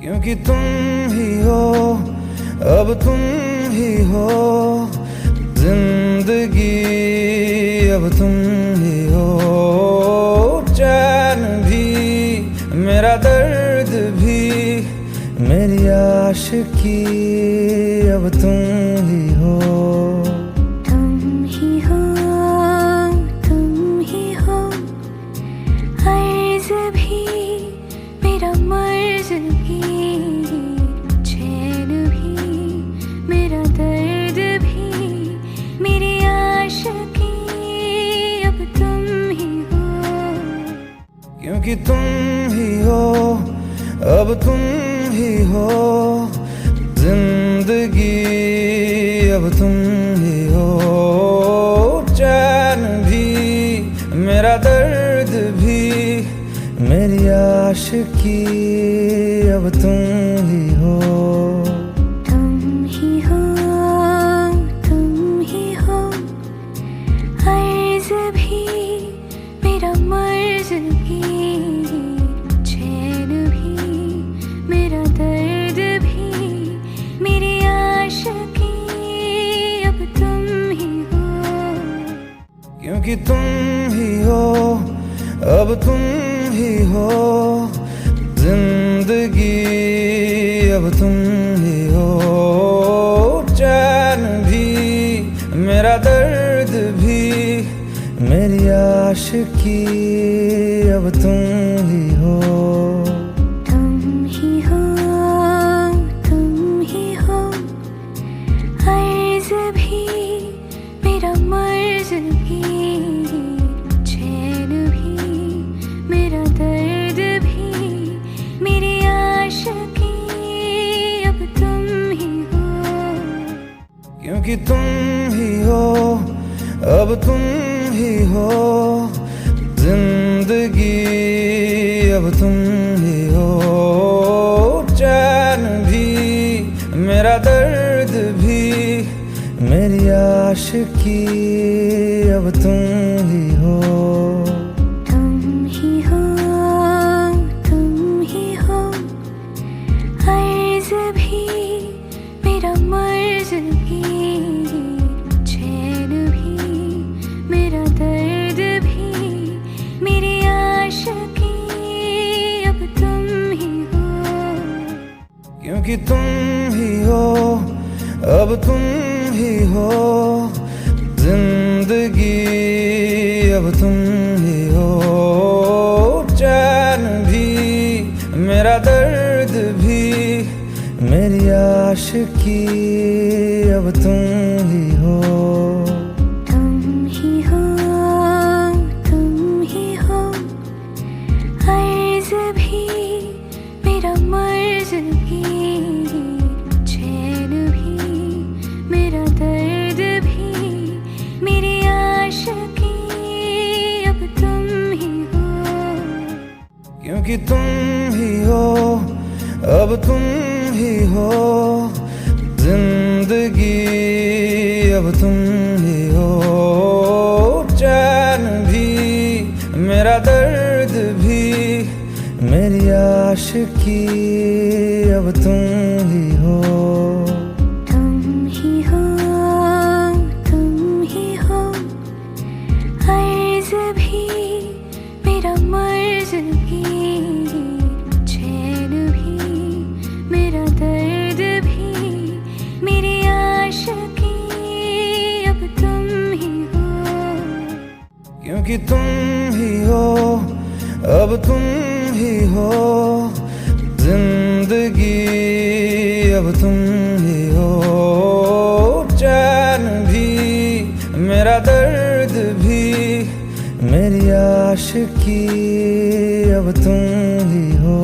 क्योंकि तुम ही हो, अब तुम ही हो जिंदगी, अब तुम ही हो चैन भी, मेरा दर्द भी, मेरी आशिकी, अब तुम ही हो। तुम ही हो, तुम ही हो, अर्ज़ भी मेरा मर्ज़ भी, चैन भी मेरा दर्द भी, मेरी आशिकी, अब तुम ही हो। क्योंकि तुम ही हो, अब तुम ही हो जिंदगी, अब तुम ही हो चैन भी, मेरा दर्द भी, मेरी आशिकी, अब तुम ही हो। तुम ही हो, तुम ही हो, अर्ज़ भी मेरा मर्ज़ भी, चैन भी मेरा दर्द भी, मेरी आशिकी, अब तुम ही हो। क्योंकि तुम ही हो, अब तुम ही हो जिंदगी, अब तुम ही हो चैन भी, मेरा दर्द भी, मेरी आशिकी, अब तुम ही हो। तुम ही हो, तुम ही हो, अर्ज़ भी मेरा मर्ज़ भी, चैन भी मेरा दर्द भी, मेरी आशिकी, अब तुम ही हो। क्योंकि तुम ही हो, अब तुम ही हो जिंदगी, अब तुम ही हो चैन भी, मेरा दर्द भी, मेरी आशिकी, अब तुम ही हो। तुम ही हो, तुम ही हो, अर्ज़ भी मेरा मर्ज़ भी, चैन भी मेरा दर्द भी, मेरी आशिकी, अब तुम ही हो। क्योंकि तुम ही हो, अब तुम ही हो जिंदगी, अब तुम ही हो चैन भी, मेरा दर्द भी, मेरी आशिकी, अब तुम ही हो। तुम ही हो, तुम ही हो, अर्ज़ भी मेरा मर्ज़ भी, चैन भी मेरा दर्द भी, मेरी आशिकी, अब तुम ही हो। क्योंकि तुम ही हो, अब तुम ही हो जिंदगी, अब तुम ही हो चैन भी, मेरा दर्द भी, मेरी आशिकी, अब तुम ही हो। तुम ही हो, तुम ही हो, अर्ज़ भी मेरा मर्ज़ भी, चैन भी मेरा दर्द भी, मेरी आशिकी, अब तुम ही हो। क्योंकि तुम ही हो, अब तुम ही हो जिंदगी, अब तुम ही हो चैन भी, मेरा दर्द भी, मेरी आशिकी, अब तुम ही हो।